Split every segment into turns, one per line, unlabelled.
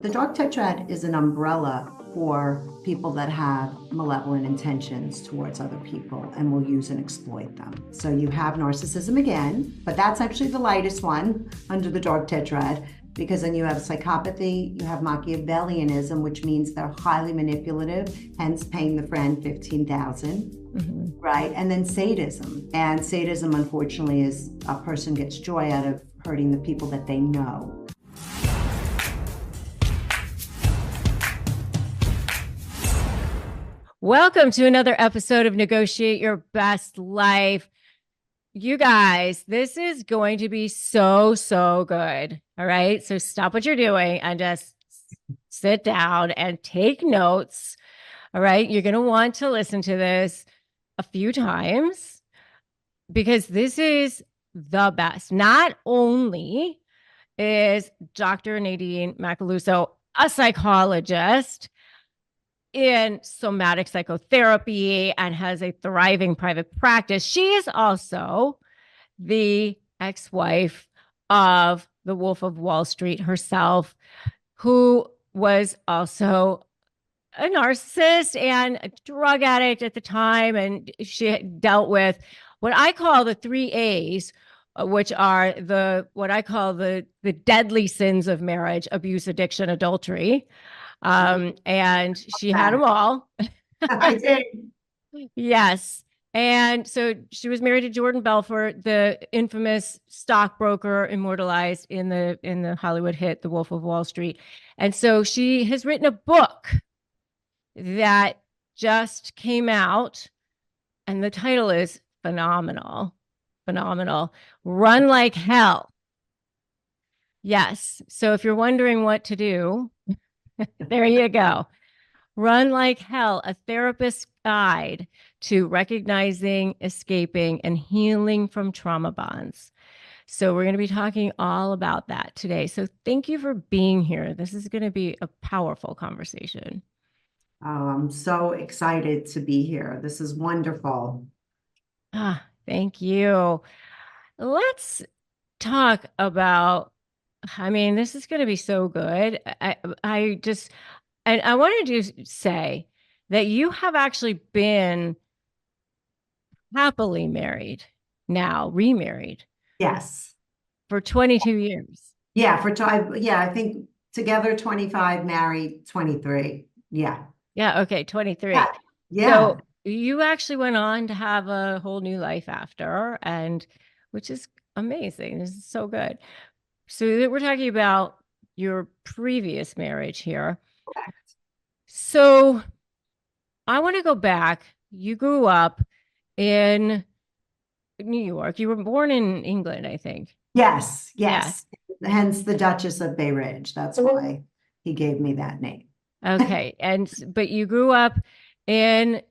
The dark tetrad is an umbrella for people that have malevolent intentions towards other people and will use and exploit them. So you have narcissism again, but that's actually the lightest one under the dark tetrad, because then you have psychopathy, you have Machiavellianism, which means they're highly manipulative, hence paying the friend 15,000. Right? And then sadism. And sadism, unfortunately, is a person gets joy out of hurting the people that they know.
Welcome to another episode of Negotiate Your Best Life. You guys, this is going to be so good. All right. So stop what you're doing and just sit down and take notes. All right. You're going to want to listen to this a few times because this is the best. Not only is Dr. Nadine Macaluso a psychologist in somatic psychotherapy and has a thriving private practice, she is also the ex-wife of the Wolf of Wall Street herself, who was also a narcissist and a drug addict at the time. And she dealt with what I call the 3 A's, which are what I call the deadly sins of marriage: abuse, addiction, adultery. And she had them all.
I did.
Yes. And so she was married to Jordan Belfort, the infamous stockbroker immortalized in the Hollywood hit, The Wolf of Wall Street. And so she has written a book that just came out, and the title is phenomenal. Run Like Hell. Yes. So if you're wondering what to do, there you go. Run Like Hell, a therapist's guide to recognizing, escaping, and healing from trauma bonds. So we're going to be talking all about that today. So thank you for being here. This is going to be a powerful conversation.
Oh, I'm so excited to be here. This is wonderful.
Thank you. Let's talk about, this is going to be so good. And I wanted to say that you have actually been happily married now, remarried.
Yes.
For 22 years.
Yeah, I think together 25, married 23. Yeah.
Yeah, okay, 23.
Yeah.
So you actually went on to have a whole new life after, and which is amazing. This is so good. So we're talking about your previous marriage here. So I want to go back. You grew up in New York. You were born in England, I think.
Yes. Hence the Duchess of Bay Ridge. That's why he gave me that name.
Okay. But you grew up in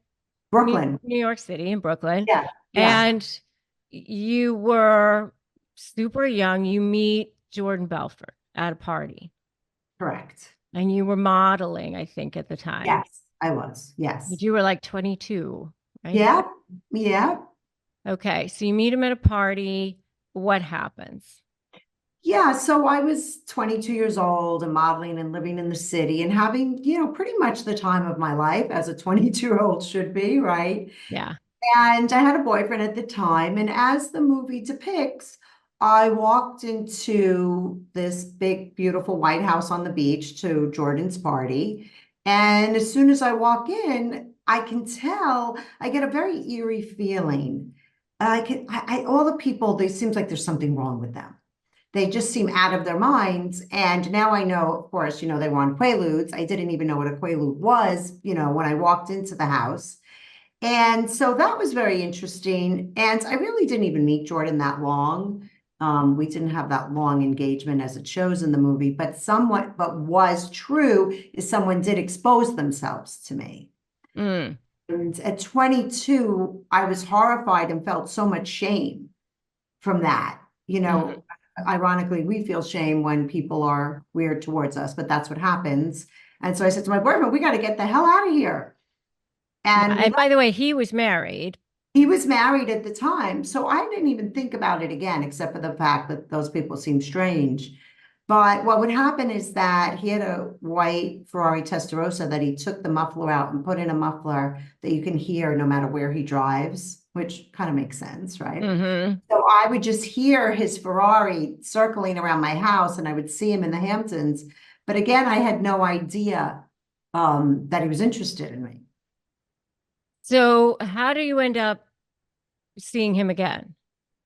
Brooklyn,
New York City, in Brooklyn.
Yeah.
And you were super young. You meet Jordan Belfort at a party.
Correct.
And you were modeling, I think, at the time.
Yes, I was. Yes.
But you were like 22, right?
Yeah.
Okay. So you meet him at a party. What happens?
Yeah, so I was 22 years old and modeling and living in the city and having, pretty much the time of my life as a 22-year-old should be, right?
Yeah.
And I had a boyfriend at the time. And as the movie depicts, I walked into this big, beautiful White House on the beach to Jordan's party. And as soon as I walk in, I can tell, I get a very eerie feeling. All the people, they seems like there's something wrong with them. They just seem out of their minds. And now I know, of course, they were on Quaaludes. I didn't even know what a Quaalude was, when I walked into the house. And so that was very interesting. And I really didn't even meet Jordan that long. We didn't have that long engagement as it shows in the movie, but was true is someone did expose themselves to me. And at 22, I was horrified and felt so much shame from that. Ironically, we feel shame when people are weird towards us, but that's what happens. And so I said to my boyfriend, we got to get the hell out of here.
And by the way, he was married.
He was married at the time. So I didn't even think about it again, except for the fact that those people seemed strange. But what would happen is that he had a white Ferrari Testarossa that he took the muffler out and put in a muffler that you can hear no matter where he drives, which kind of makes sense, right?
Mm-hmm.
So I would just hear his Ferrari circling around my house and I would see him in the Hamptons. But again, I had no idea that he was interested in me.
So how do you end up seeing him again?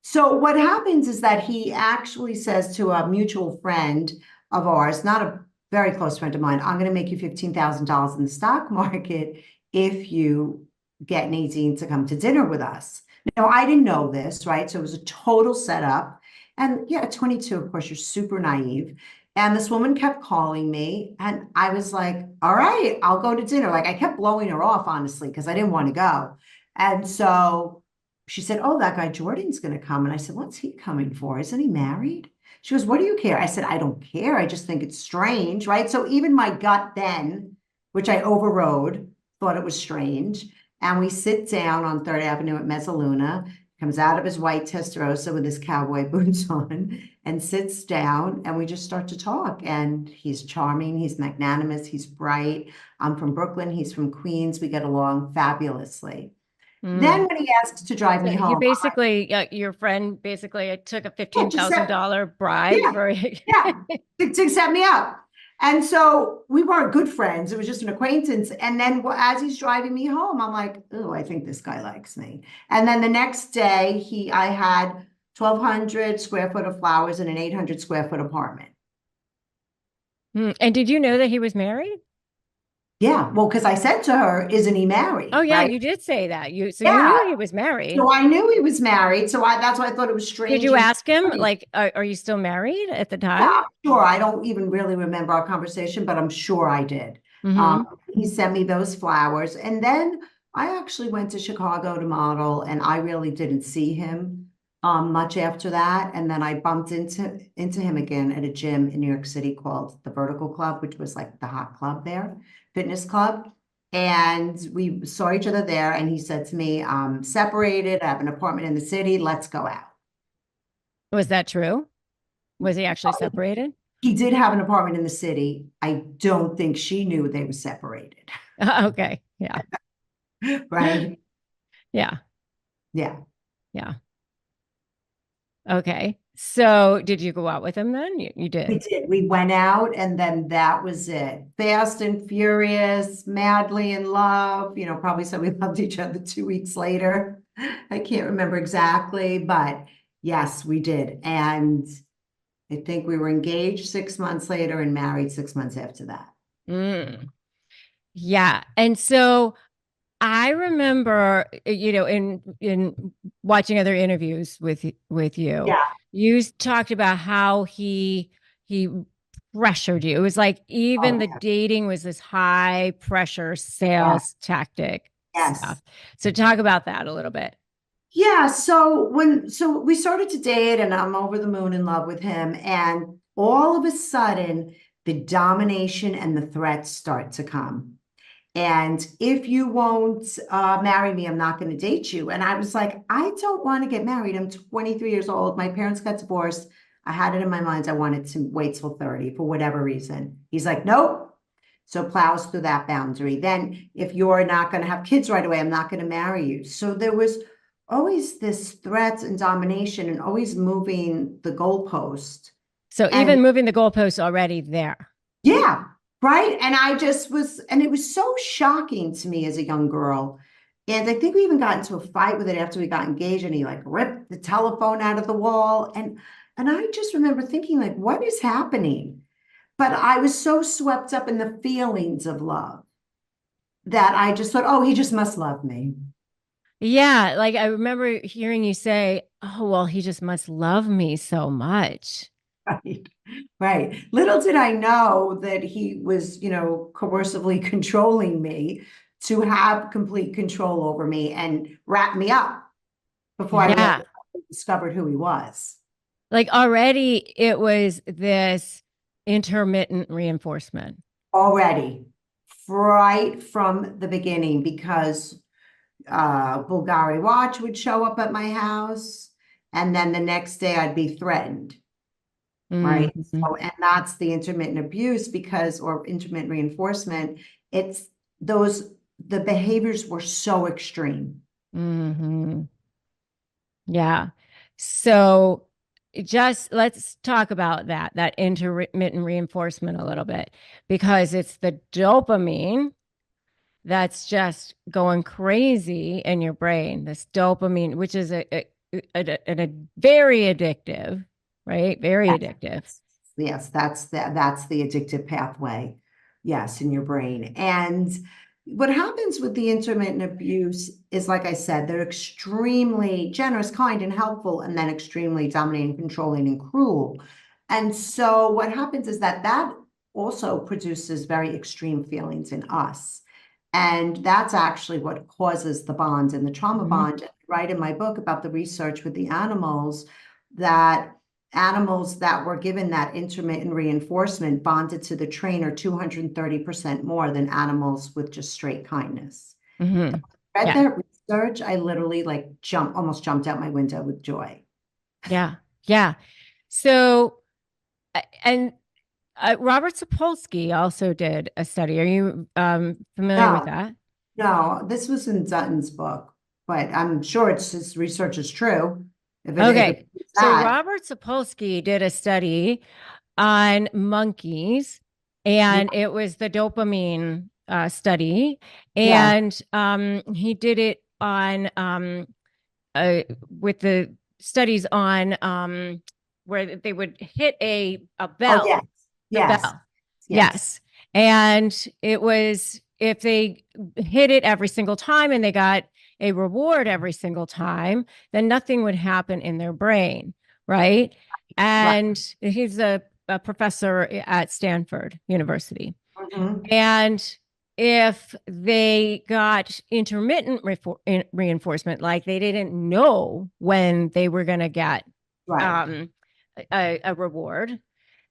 So what happens is that he actually says to a mutual friend of ours, not a very close friend of mine, I'm going to make you $15,000 in the stock market if you get Nadine to come to dinner with us. Now, I didn't know this, right? So it was a total setup. And yeah, at 22, of course, you're super naive. And this woman kept calling me, and I was like, all right, I'll go to dinner. Like I kept blowing her off, honestly, because I didn't want to go. And so she said, oh, that guy Jordan's going to come. And I said, what's he coming for? Isn't he married? She goes, what do you care? I said, I don't care. I just think it's strange, right? So even my gut then, which I overrode, thought it was strange. And we sit down on 3rd Avenue at Mezzaluna, comes out of his white Testarossa with his cowboy boots on and sits down and we just start to talk. And he's charming, he's magnanimous, he's bright. I'm from Brooklyn, he's from Queens. We get along fabulously.
Mm.
Then when he asks to drive
So
me
he
home,
basically, your friend basically took a
yeah, just said,
$15,000 bribe
yeah,
for
yeah, to set me up. And so we weren't good friends. It was just an acquaintance. And then as he's driving me home, I'm like, oh, I think this guy likes me. And then the next day, I had 1,200 square foot of flowers in an 800 square foot apartment.
And did you know that he was married?
Yeah, well, because I said to her, isn't he
Oh
married?
yeah,
Right?
you did say that. You
Yeah.
knew he was married.
So I knew he was married. So that's why I thought it was
Did
strange.
you
And
ask him like, are you still married at the
yeah,
time?
I'm sure. I don't even really remember our conversation, but I'm sure I did.
Mm-hmm.
He sent me those flowers. And then I actually went to Chicago to model, and I really didn't see him much after that. And then I bumped into him again at a gym in New York City called the Vertical Club, which was like the hot club there, fitness club. And we saw each other there, and he said to me, I'm separated, I have an apartment in the city, let's go out.
Was that true? Was he actually separated?
He did have an apartment in the city. I don't think she knew they were separated,
Okay. Yeah.
right?
Yeah.
Yeah,
Yeah. Okay. So did you go out with him then? You
we
did.
did. We went out and then that was it. Fast and furious, madly in love. Probably said we loved each other 2 weeks later. I can't remember exactly, but yes, we did. And I think we were engaged 6 months later and married 6 months after that.
Mm. Yeah. And so I remember, in watching other interviews with you,
Yeah.
you talked about how he pressured you. It was like even
Oh,
the
yeah.
dating was this high pressure
Yeah.
sales tactic
Yes.
stuff. So talk about that a little bit.
Yeah, so we started to date and I'm over the moon in love with him, and all of a sudden the domination and the threats start to come. And if you won't marry me, I'm not going to date you. And I was like, I don't want to get married. I'm 23 years old. My parents got divorced. I had it in my mind I wanted to wait till 30 for whatever reason. He's like, nope. So plows through that boundary. Then if you're not going to have kids right away, I'm not going to marry you. So there was always this threat and domination and always moving the goalpost.
So
And
even moving the goalposts already there.
yeah, right. And I just was, and it was so shocking to me as a young girl. And I think we even got into a fight with it after we got engaged, and he like ripped the telephone out of the wall. And I just remember thinking, like, what is happening? But I was so swept up in the feelings of love that I just thought, oh, he just must love me.
Yeah, like I remember hearing you say, "Oh, well, he just must love me so much."
Right. Right. Little did I know that he was, coercively controlling me to have complete control over me and wrap me up before I really
Yeah.
discovered who he was.
Like already it was this intermittent reinforcement.
Already, right from the beginning, because Bulgari watch would show up at my house, and then the next day I'd be threatened. right?
Mhm.
So, and that's the intermittent abuse because, or intermittent reinforcement, it's those, the behaviors were so extreme.
Mhm. Yeah. So just let's talk about that intermittent reinforcement a little bit, because it's the dopamine that's just going crazy in your brain. This dopamine, which is a very addictive, right? Very addictive.
Yes, that's the addictive pathway. Yes, in your brain. And what happens with the intermittent abuse is, like I said, they're extremely generous, kind, and helpful, and then extremely dominating, controlling, and cruel. And so what happens is that that also produces very extreme feelings in us. And that's actually what causes the bond and the trauma
Mhm.
bond. I write in my book about the research with the animals that animals that were given that intermittent reinforcement bonded to the trainer 230% more than animals with just straight kindness.
Mhm.
Read
Yeah.
that research, I literally like almost jumped out my window with joy.
Yeah. Yeah. So, and Robert Sapolsky also did a study. Are you familiar with
No,
that?
no, this was in Dutton's book, but I'm sure it's his research is true. If it
Okay.
proves
So
that,
Robert Sapolsky did a study on monkeys,
yeah,
and it was the dopamine study,
yeah,
and he did it on uh, with the studies on where they would hit a
oh
bell,
yes,
the
yes,
bell.
yes,
Yes. And it was if they hit it every single time and they got a reward every single time, then nothing would happen in their brain, right?
right.
And he's a professor at Stanford University.
Mhm.
And if they got intermittent reinforcement, like they didn't know when they were going to get
Right.
um, a reward,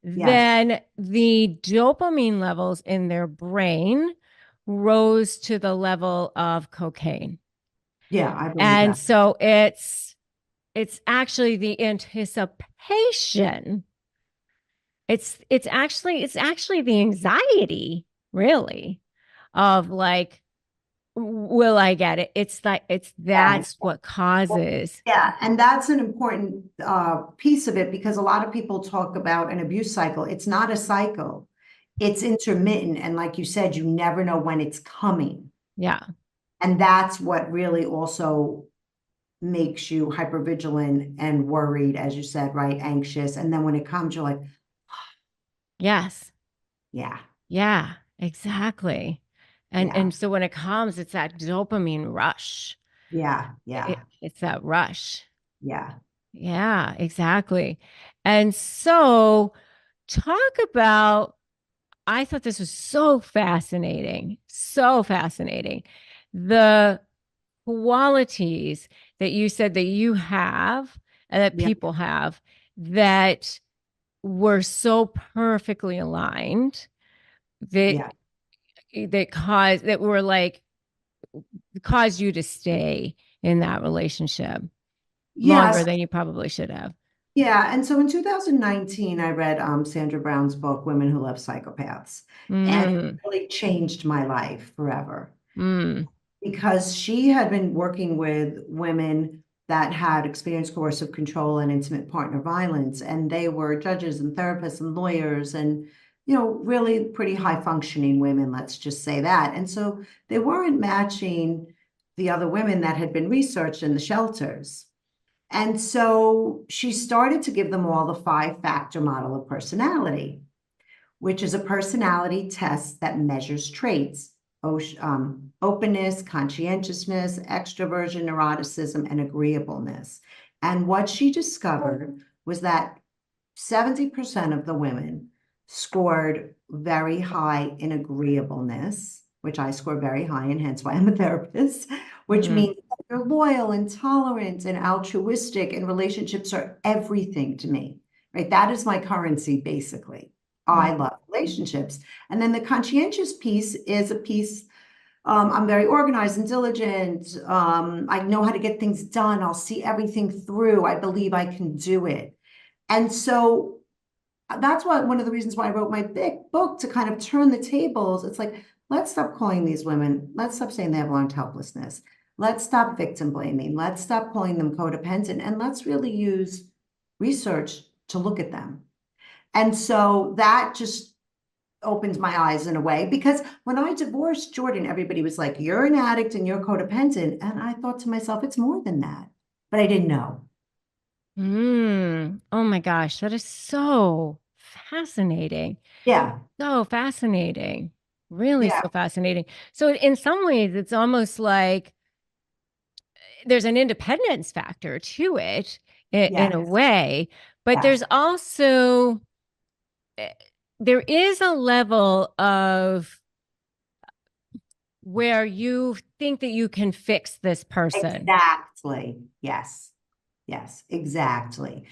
Yes.
then the dopamine levels in their brain rose to the level of cocaine.
Yeah, I believe
And
that.
so it's actually the anticipation. It's actually the anxiety, really, of like, will I get it? It's
Yeah.
that's what
Well,
causes.
yeah, and that's an important piece of it because a lot of people talk about an abuse cycle. It's not a cycle. It's intermittent. And like you said, you never know when it's coming.
Yeah.
And that's what really also makes you hypervigilant and worried, as you said, right? Anxious. And then when it comes, you're like,
Yes.
yeah,
Yeah, exactly. And
yeah,
and so when it comes, it's that dopamine rush.
yeah, yeah,
It's that rush.
yeah,
Yeah, exactly. And so talk about, I thought this was so fascinating, so fascinating. The qualities that you said that you have and that
yeah,
people have that were so perfectly aligned that
yeah.
that were like caused you to stay in that relationship longer
Yes.
than you probably should have.
Yeah. And so in 2019, I read Sandra Brown's book, Women Who Love Psychopaths, and it
Mm,
really changed my life forever
mm,
because she had been working with women that had experienced coercive control and intimate partner violence, and they were judges and therapists and lawyers and, really pretty high functioning women, let's just say that. And so they weren't matching the other women that had been researched in the shelters. And so she started to give them all the five-factor model of personality, which is a personality test that measures traits, openness, conscientiousness, extroversion, neuroticism, and agreeableness. And what she discovered was that 70% of the women scored very high in agreeableness, which I score very high, and hence why I'm a therapist, which
mm,
means that you're loyal and tolerant and altruistic, and relationships are everything to me, right? That is my currency, basically. I
mm,
love relationships. And then the conscientious piece is a piece. I'm very organized and diligent. I know how to get things done. I'll see everything through. I believe I can do it. And so that's why one of the reasons why I wrote my big book, to kind of turn the tables. It's like, let's stop calling these women, let's stop saying they have learned helplessness. Let's stop victim blaming. Let's stop calling them codependent, and let's really use research to look at them. And so that just opened my eyes in a way, because when I divorced Jordan, everybody was like, you're an addict and you're codependent. And I thought to myself, it's more than that. But I didn't know.
Oh my gosh, that is so fascinating.
Yeah.
So fascinating. Really
Yeah.
so fascinating. So in some ways, it's almost like there's an independence factor to it in a
Yes.
way, but
Yes.
there's also eh, there is a level of where you think that you can fix this person.
Exactly. Yes. Yes, exactly.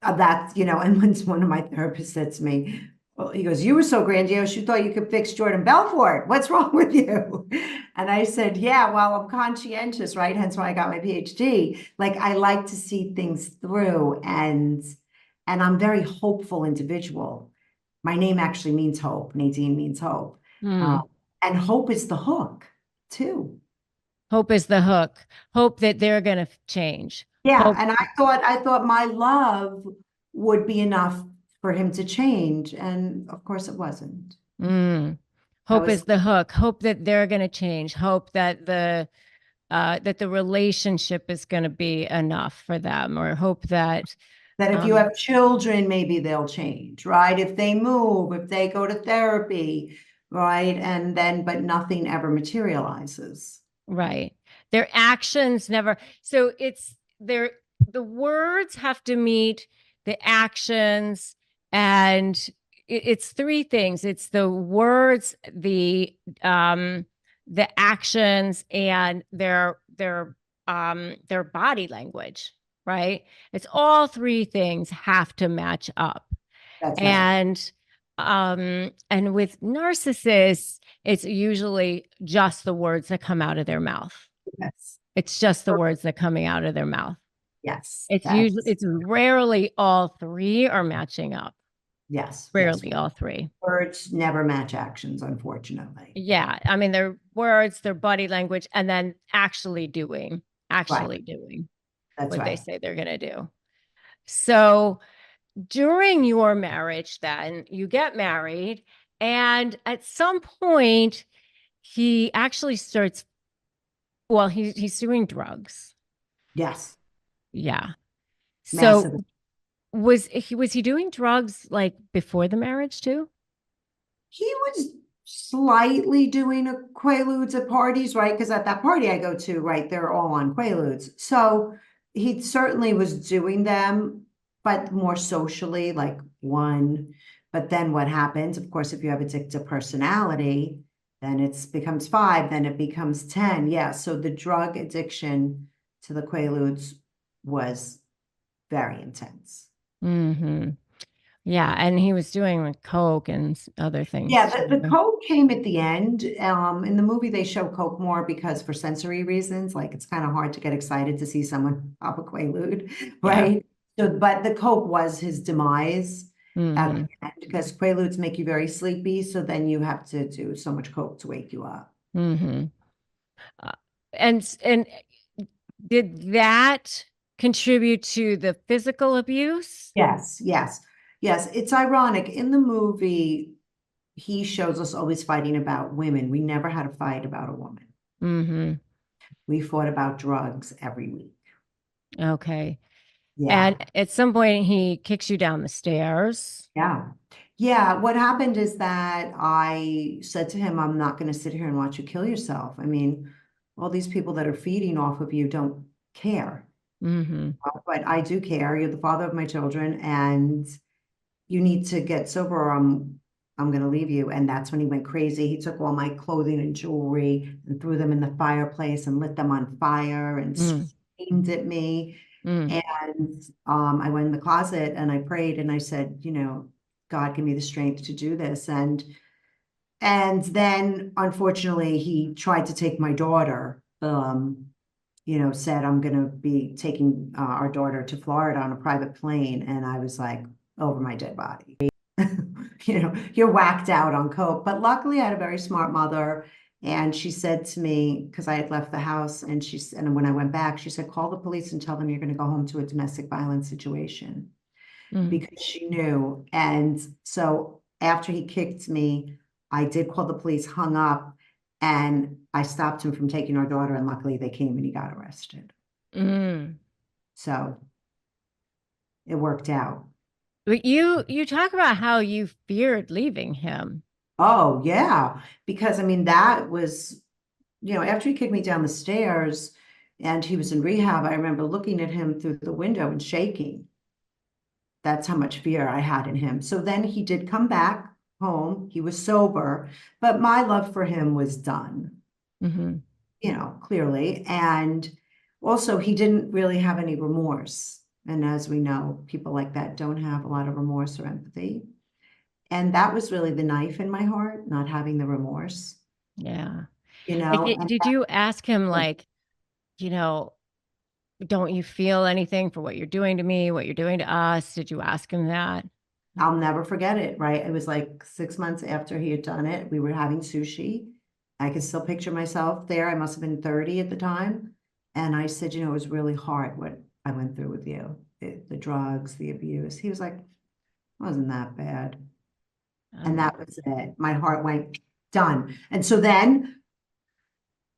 That's, and when one of my therapists said to me, well, he goes, you were so grandiose, you thought you could fix Jordan Belfort. What's wrong with you? And I said, yeah, well, I'm conscientious, right? Hence why I got my PhD. Like, I like to see things through, and I'm a very hopeful individual. My name actually means hope. Nadine means hope. Uh,
Hmm.
and hope is the hook too.
Hope is the hook. Hope that they're going to change.
Yeah,
Hope.
and I thought my love would be enough for him to change, and of course it wasn't.
Mm.
I
Hope
was
is the hook. Hope that they're going to change. Hope that the relationship is going to be enough for them, or hope that
that if you
um,
have children, maybe they'll change, right? If they move, if they go to therapy, right? And then, but nothing ever materializes.
right. Their actions never. So it's their the words have to meet the actions, and it's three things. It's the words, the actions, and their body language, right? It's all three things have to match up.
That's right.
And with narcissists, it's usually just the words that come out of their mouth.
Yes.
It's just the words that coming out of their mouth.
Yes.
It's rarely all three are matching up.
Yes. Yes.
Rarely all three.
Words never match actions, unfortunately.
Yeah. I mean, their words, their body language, and then
Right.
actually doing
That's
what they
right.
say they're going to do. So during your marriage, then you get married, and at some point, he actually starts, well, he's doing drugs.
Yes.
Yeah. So
Massive.
was he doing drugs like before the marriage too?
He was slightly doing a Quaaludes at parties, right? Because at that party I go to, right, they're all on Quaaludes. So he certainly was doing them, but more socially, like one. But then what happens, of course, if you have addictive personality, then it becomes five, then it becomes 10. Yeah. So the drug addiction to the Quaaludes was very intense.
Mm-hmm. Yeah, and he was doing like coke and other things
Yeah,
too.
the Coke came at the end. In the movie, they show Coke more because for sensory reasons, like it's kind of hard to get excited to see someone pop a Quaalude,
Yeah.
right? So, but the Coke was his demise at
Mm-hmm.
the end because Quaaludes make you very sleepy. So then you have to do so much Coke to wake you up.
Mm-hmm. Uh, and did that contribute to the physical abuse?
Yes, yes, yes. It's ironic. In the movie, he shows us always fighting about women. We never had a fight about a woman.
Mm-hmm.
We fought about drugs every week.
Okay.
Yeah.
And at some point he kicks you down the stairs.
Yeah. Yeah. What happened is that I said to him, I'm not going to sit here and watch you kill yourself. I mean, all these people that are feeding off of you don't care.
Mm-hmm.
But I do care. You're the father of my children, and you need to get sober or I'm going to leave you. And that's when he went crazy. He took all my clothing and jewelry and threw them in the fireplace and lit them on fire and
Mm,
screamed at me.
mm,
And I went in the closet and I prayed and I said, God, give me the strength to do this. And then unfortunately he tried to take my daughter, said I'm going to be taking our daughter to Florida on a private plane. And I was like, over my dead body. You're whacked out on coke. But luckily, I had a very smart mother. And she said to me, because I had left the house, and when I went back, she said, call the police and tell them you're going to go home to a domestic violence situation,
Mm.
because she knew. And so after he kicked me, I did call the police, hung up, and I stopped him from taking our daughter. And luckily, they came and he got arrested.
Mm.
So it worked out.
But you talk about how you feared leaving him.
Oh, yeah. Because I mean, that was, after he kicked me down the stairs and he was in rehab, I remember looking at him through the window and shaking. That's how much fear I had in him. So then he did come back home. He was sober, but my love for him was done,
Hmm.
clearly. And also, he didn't really have any remorse. And as we know, people like that don't have a lot of remorse or empathy. And that was really the knife in my heart, not having the remorse,
Yeah. Like,
and
did you ask him, like, you know, don't you feel anything for what you're doing to me, what you're doing to us? Did you ask him that?
I'll never forget it, right? It was like 6 months after he had done it. We were having sushi. I can still picture myself there. I must have been 30 at the time. And I said, it was really hard what I went through with you, the drugs, the abuse. He was like, wasn't that bad. And
Oh.
that was it. My heart went done. And so then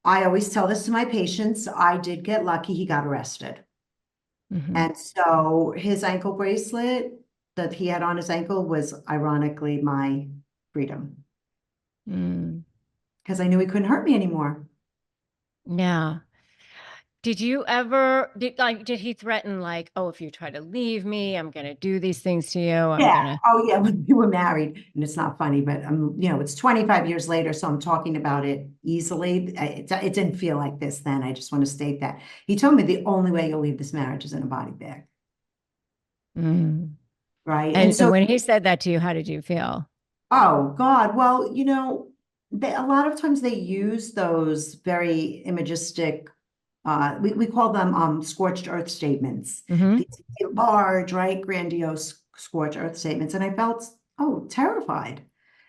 I always tell this to my patients. I did get lucky. He got arrested.
Hmm.
And so his ankle bracelet that he had on his ankle was ironically my freedom,
Mm.
because I knew he couldn't hurt me anymore.
Yeah. Did he threaten, like, oh, if you try to leave me, I'm gonna do these things to you. I'm
Yeah.
gonna.
Oh, yeah. When we were married, and it's not funny, but it's 25 years later, so I'm talking about it easily. It didn't feel like this then. I just want to state that he told me the only way you'll leave this marriage is in a body bag,
Mm.
right? And
And
so,
when he said that to you, how did you feel?
oh God, well, a lot of times they use those very imagistic. We call them scorched earth statements.
Hmm.
These large, right, grandiose scorched earth statements. And I felt, terrified.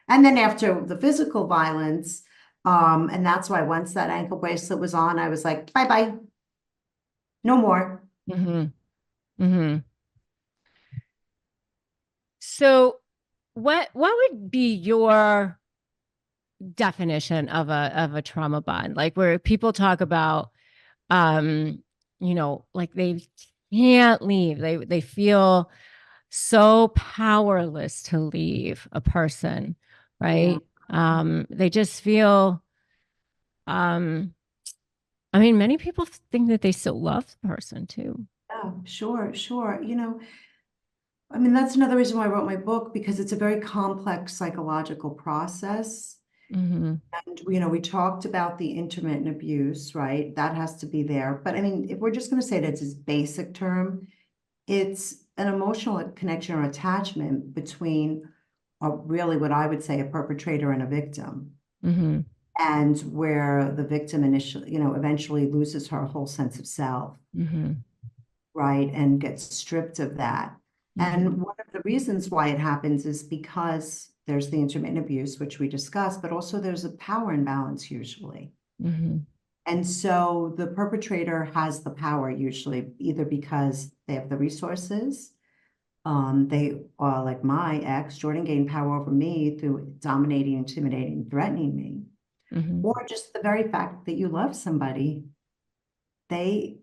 And then after the physical violence, and that's why once that ankle bracelet was on, I was like, bye bye, no more.
Hmm. Hmm. So what would be your definition of a trauma bond? Like, where people talk about, um, like, they can't leave. They feel so powerless to leave a person,
Yeah.
right? They just feel, um, I mean, many people think that they still love the person too.
Oh, sure, sure. I mean, that's another reason why I wrote my book, because it's a very complex psychological process.
Hmm.
And, we talked about the intermittent abuse, right? That has to be there. But I mean, if we're just going to say that it's this basic term, it's an emotional connection or attachment between really what I would say a perpetrator and a victim.
Hmm.
And where the victim initially, eventually loses her whole sense of self,
Hmm.
right? And gets stripped of that.
Hmm.
And one of the reasons why it happens is because there's the intermittent abuse, which we discussed, but also there's a power imbalance usually.
Hmm.
And so the perpetrator has the power usually, either because they have the resources. They like my ex, Jordan gained power over me through dominating, intimidating, threatening me,
Hmm.
or just the very fact that you love somebody, they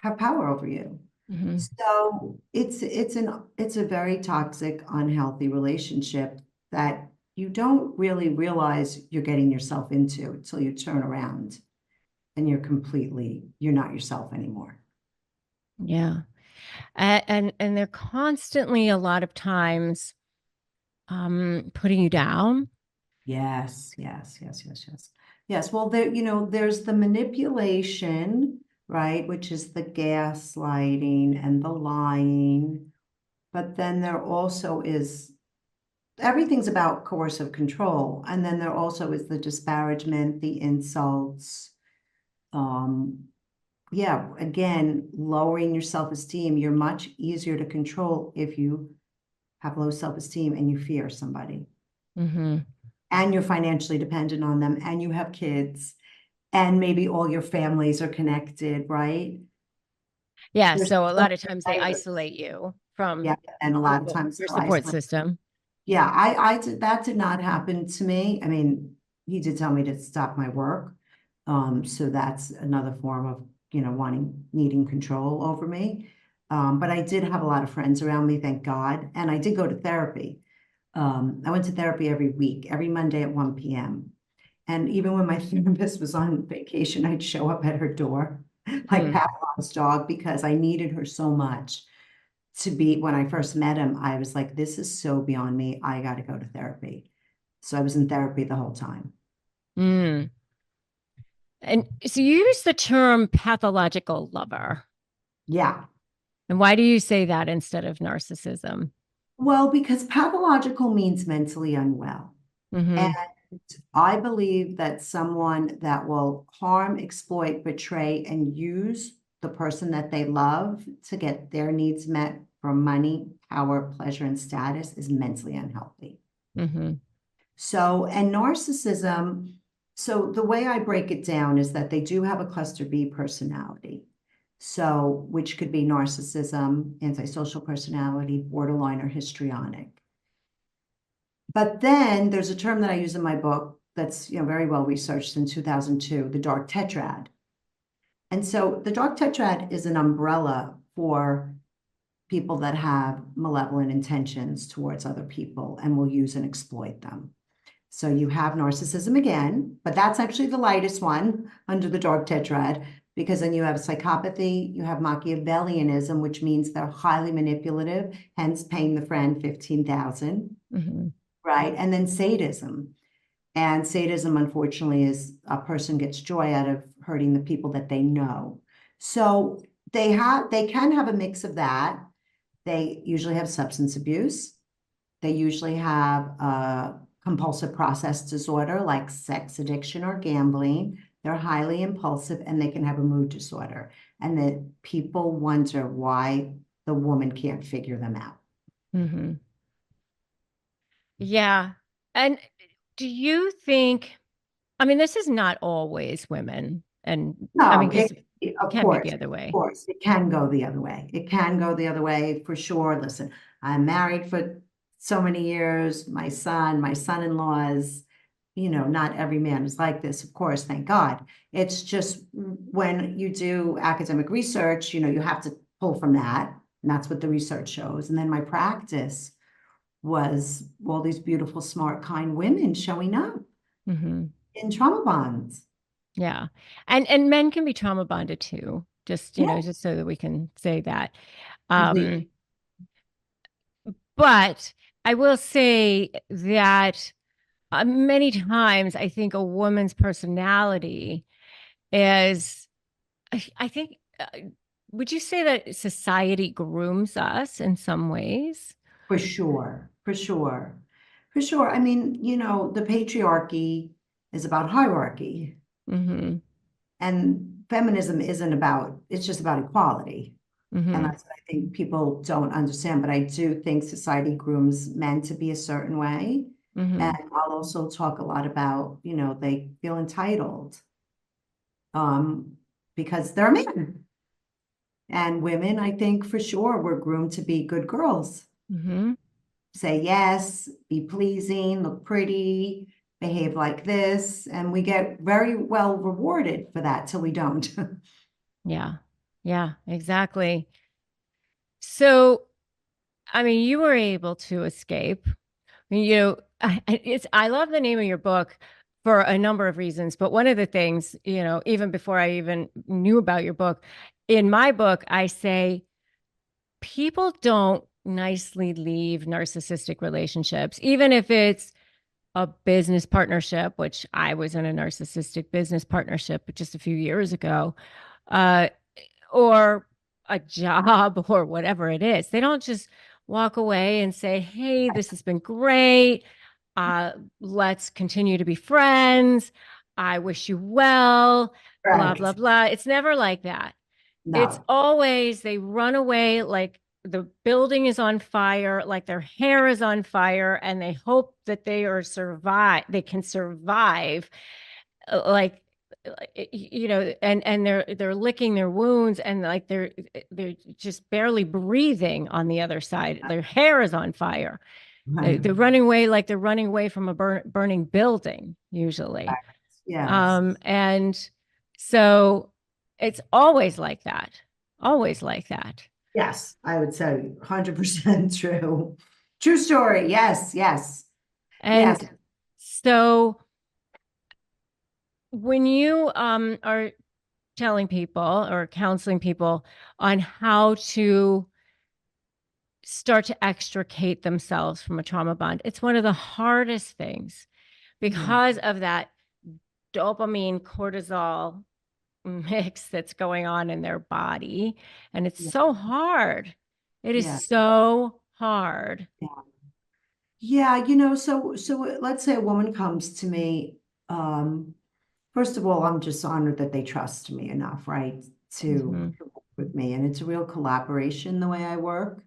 have power over you.
Hmm.
So it's a very toxic, unhealthy relationship that you don't really realize you're getting yourself into until you turn around and you're not yourself anymore.
Yeah. And they're constantly, a lot of times, putting you down.
Yes, yes, yes, yes, yes. Yes, well, there's the manipulation, right, which is the gaslighting and the lying, but then there also is everything's about coercive control, and then there also is the disparagement, the insults, um, yeah, again, lowering your self-esteem. You're much easier to control if you have low self-esteem, and you fear somebody,
Mm-hmm.
and you're financially dependent on them, and you have kids, and maybe all your families are connected, right?
Yeah.
There's
So a
so
lot of
many
times they
layers.
isolate you
Yeah,
from
and a lot of
people,
times
your
they'll
support
isolate.
system.
Yeah, I did, that did not happen to me. I mean, he did tell me to stop my work. So that's another form of, needing control over me. But I did have a lot of friends around me, thank God. And I did go to therapy. I went to therapy every week, every Monday at 1 p.m. And even when my therapist was on vacation, I'd show up at her door like
Mm.
Pavlov's dog because I needed her so much to be. When I first met him, I was like, this is so beyond me. I got to go to therapy. So I was in therapy the whole time.
Mm. And so you use the term pathological lover.
Yeah.
And why do you say that instead of narcissism?
Well, because pathological means mentally unwell. And
Mm-hmm.
I believe that someone that will harm, exploit, betray, and use the person that they love to get their needs met from money, power, pleasure, and status is mentally unhealthy.
Mm-hmm.
So, and narcissism, so the way I break it down is that they do have a cluster B personality. So, which could be narcissism, antisocial personality, borderline, or histrionic. But then there's a term that I use in my book that's, very well researched in 2002, the dark tetrad. And so the dark tetrad is an umbrella for people that have malevolent intentions towards other people and will use and exploit them. So you have narcissism again, but that's actually the lightest one under the dark tetrad, because then you have psychopathy, you have Machiavellianism, which means they're highly manipulative, hence paying the friend 15,000,
Mm-hmm.
right? And then sadism. And sadism, unfortunately, is a person gets joy out of hurting the people that they know. So they can have a mix of that. They usually have substance abuse. They usually have a compulsive process disorder like sex addiction or gambling. They're highly impulsive, and they can have a mood disorder. And that people wonder why the woman can't figure them out.
Mm-hmm. Yeah. And do you think, I mean, this is not always women. And I mean,
No,
because it
of
can be the
course,
other
of
way.
course, it can go the other way. It can go the other way for sure. Listen, I'm married for so many years. My son-in-laws, not every man is like this, of course, thank God. It's just when you do academic research, you have to pull from that. And that's what the research shows. And then my practice was all these beautiful, smart, kind women showing up
Mm-hmm.
in trauma bonds.
Yeah. And men can be trauma bonded too. Just,
Yeah,
just so that we can say that. Um,
completely.
but I will say that many times I think a woman's personality is, I think, would you say that society grooms us in some ways?
For sure, for sure, for sure. I mean, the patriarchy is about hierarchy,
Mm-hmm.
and feminism isn't about, it's just about equality. And
Mm-hmm.
that's what I think people don't understand. But I do think society grooms men to be a certain way.
Mm-hmm.
And I'll also talk a lot about, they feel entitled because they're men. And women, I think for sure, were groomed to be good girls.
Mm-hmm.
Say yes, be pleasing, look pretty, behave like this, and we get very well rewarded for that till we don't.
Yeah. Yeah, exactly. So, I mean, you were able to escape. I mean, I love the name of your book for a number of reasons, but one of the things, even before I even knew about your book, in my book, I say people don't nicely leave narcissistic relationships, even if it's a business partnership, which I was in a narcissistic business partnership just a few years ago, uh, or a job or whatever it is. They don't just walk away and say, "Hey, this has been great. Let's continue to be friends. I wish you well, blah, blah,
Right.
blah." It's never like that. It's
No.
always they run away like the building is on fire, like their hair is on fire, and they hope that they can survive, like and they're licking their wounds, and like they're just barely breathing on the other side. Their hair is on fire.
Right.
They're running away like they're running away from a burning building usually.
Yes.
And so it's always like that. Always like that.
Yes, I would say 100% true. True story. Yes, yes, yes.
And so when you are telling people or counseling people on how to start to extricate themselves from a trauma bond, it's one of the hardest things
Yeah,
because of that dopamine cortisol mix that's going on in their body. And it's
yeah,
so hard. It is
yeah,
so hard.
yeah. So let's say a woman comes to me. Um, First of all, I'm just honored that they trust me enough, right, to
Mhm.
work with me. And it's a real collaboration the way I work.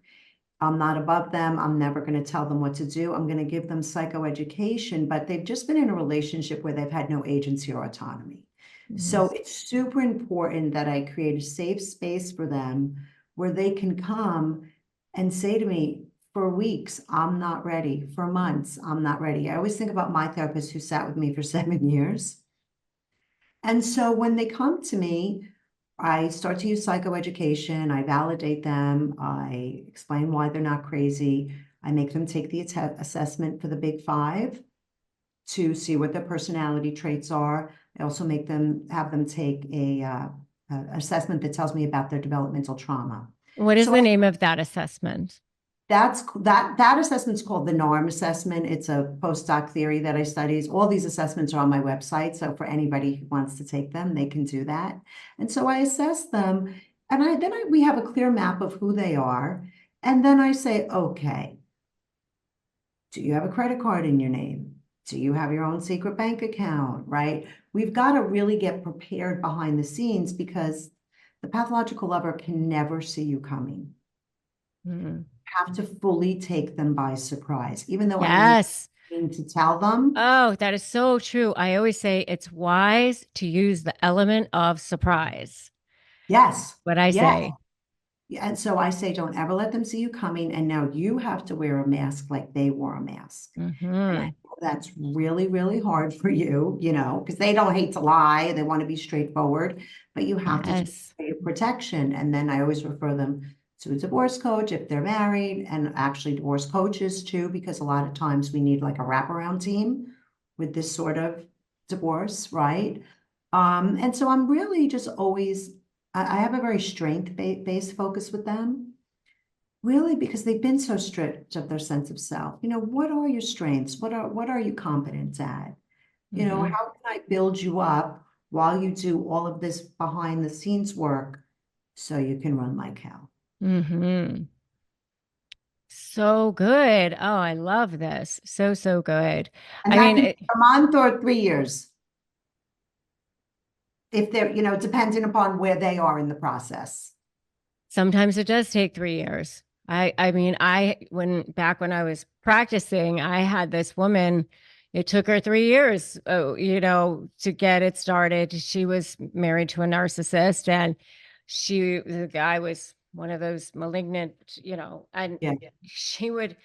I'm not above them. I'm never going to tell them what to do. I'm going to give them psychoeducation, but they've just been in a relationship where they've had no agency or autonomy.
Mhm.
So it's super important that I create a safe space for them where they can come and say to me, for weeks, I'm not ready. For months, I'm not ready. I always think about my therapist who sat with me for 7 years. And so when they come to me, I start to use psychoeducation. I validate them. I explain why they're not crazy. I make them take the assessment for the big five to see what their personality traits are. I also make them have them take a assessment that tells me about their developmental trauma.
What is
So
the name of that assessment?
that assessment's called the NARM assessment. It's a postdoc theory that I studies. All these assessments are on my website. So for anybody who wants to take them, they can do that. And so I assess them, and we have a clear map of who they are. And then I say, okay, do you have a credit card in your name? Do you have your own secret bank account? Right? We've got to really get prepared behind the scenes because the pathological lover can never see you coming.
Mhm.
Have to fully take them by surprise, even though I may
Yes.
mean to tell them.
Oh, that is so true. I always say it's wise to use the element of surprise.
Yes,
What I
yes.
say.
Yeah, and so I say, don't ever let them see you coming. And now you have to wear a mask like they wore a mask. And I
Hmm.
know that's really, really hard for you, because they don't hate to lie. They want to be straightforward, but you have to do
Yes.
protection. And then I always refer them to a divorce coach if they're married, and actually divorce coaches too, because a lot of times we need like a wraparound team with this sort of divorce, right? And so I'm really just always, I have a very strength-based focus with them. Really, because they've been so stripped of their sense of self. What are your strengths? What are you competent at?
Hmm.
How can I build you up while you do all of this behind the scenes work so you can run like hell?
Hmm. So good. Oh, I love this. So, so good.
And
I
that
mean,
can be a month or 3 years, if they're, depending upon where they are in the process.
sometimes it does take 3 years. I mean, when I was practicing, I had this woman, it took her 3 years, to get it started. She was married to a narcissist, and the guy was one of those malignant, and
Yeah.
she would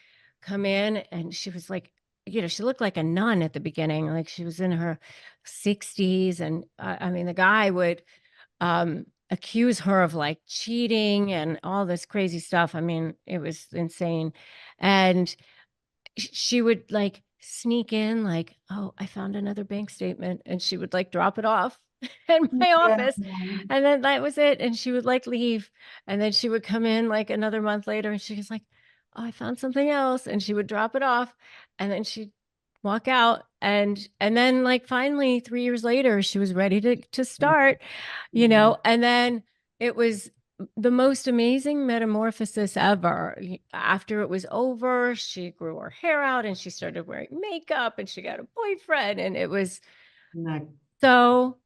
come in and she was like, she looked like a nun at the beginning, like she was in her 60s. And I mean, the guy would accuse her of like cheating and all this crazy stuff. I mean, it was insane. And she would like sneak in, like, oh, I found another bank statement. And she would like drop it off in my
Yeah.
office. And then that was it. And she would like leave. And then she would come in like another month later and she was like, oh, I found something else. And she would drop it off. And then she'd walk out. And then like finally 3 years later, she was ready to start,
Yeah.
and then it was the most amazing metamorphosis ever. After it was over, she grew her hair out and she started wearing makeup and she got a boyfriend. And it was
Yeah.
so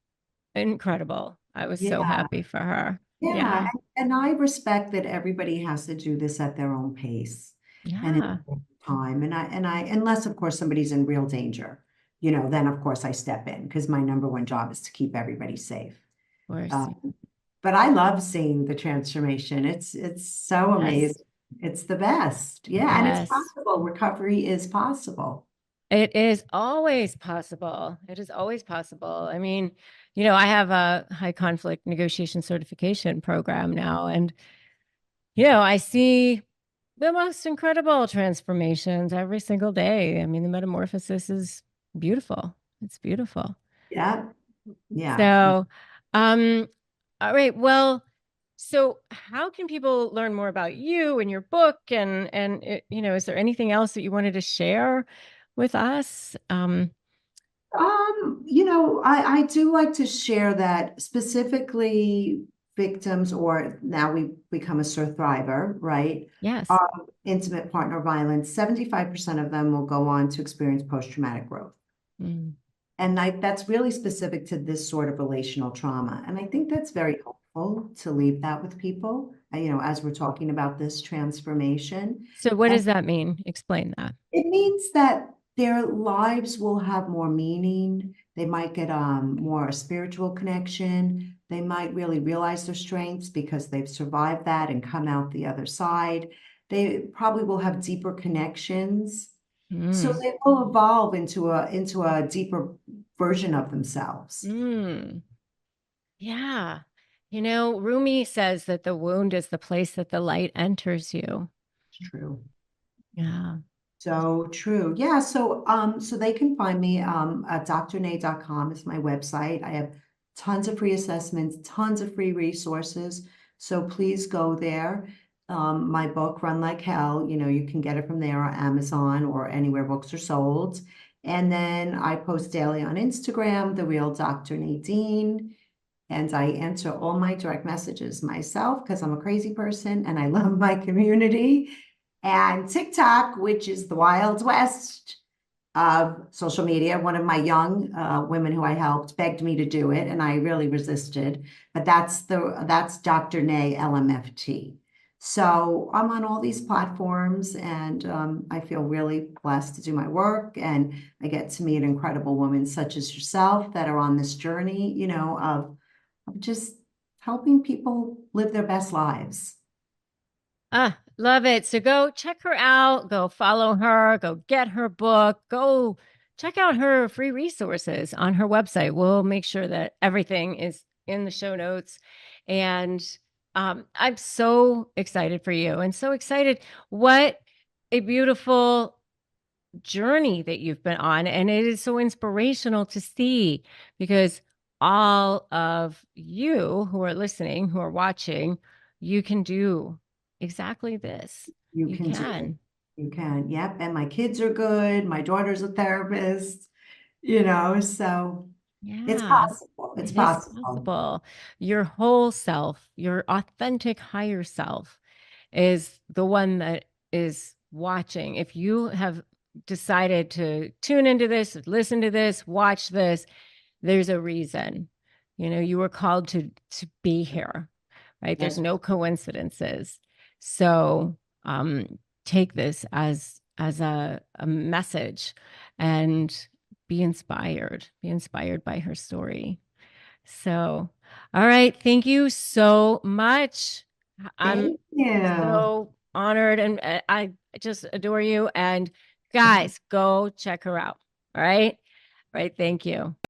incredible. I was so
Yeah.
happy for her.
Yeah,
Yeah.
and I respect that everybody has to do this at their own pace and in
Yeah.
their own time. And I, unless of course somebody's in real danger, then of course I step in because my number one job is to keep everybody safe.
Of course.
Um, but I love seeing the transformation. It's so
Yes.
amazing. It's the best. Yeah, and it's
Yes.
possible. Recovery is possible.
It is always possible. It is always possible. I mean, I have a high conflict negotiation certification program now, and, I see the most incredible transformations every single day. I mean, the metamorphosis is beautiful. It's beautiful.
Yeah, yeah.
So, um, all right. Well, so how can people learn more about you and your book is there anything else that you wanted to share with us?
I do like to share that specifically victims, or now we become a survivor, right?
Yes.
Of intimate partner violence, 75% of them will go on to experience post-traumatic growth.
Mm.
And that's really specific to this sort of relational trauma. And I think that's very helpful to leave that with people, as we're talking about this transformation.
So what
And
does that mean? Explain that.
it means that their lives will have more meaning. They might get more spiritual connection. They might really realize their strengths because they've survived that and come out the other side. They probably will have deeper connections. So
Mm.
they will evolve into a deeper version of themselves.
Mm. Yeah. Rumi says that the wound is the place that the light enters you.
It's true.
Yeah.
So true. Yeah. So they can find me at drnay.com is my website. I have tons of free assessments, tons of free resources. So please go there. My book, Run Like Hell, you can get it from there or Amazon or anywhere books are sold. And then I post daily on Instagram, The Real Dr. Nadine. And I answer all my direct messages myself because I'm a crazy person and I love my community. And TikTok, which is the Wild West of social media. One of my young women who I helped begged me to do it, and I really resisted. But that's Dr. Nay LMFT. So I'm on all these platforms, and I feel really blessed to do my work, and I get to meet incredible women such as yourself that are on this journey, of just helping people live their best lives.
Ah, love it. So go check her out, go follow her, go get her book, go check out her free resources on her website. We'll make sure that everything is in the show notes. And I'm so excited for you and so excited. What a beautiful journey that you've been on. And it is so inspirational to see because all of you who are listening, who are watching, you can do exactly this.
You
You
can do it.
can.
You can. Yep. And my kids are good. My daughter's a therapist, so it's
Yeah,
possible. It's
it is
possible.
possible. Your whole self, your authentic higher self, is the one that is watching. If you have decided to tune into this, listen to this, watch this, there's a reason. You were called to be here, right? There's
That's
no coincidences. So take this as a message and be inspired by her story. So, all right, thank you so much. I'm
Thank you.
so honored and I just adore you. And guys, go check her out. All right. All right. Thank you.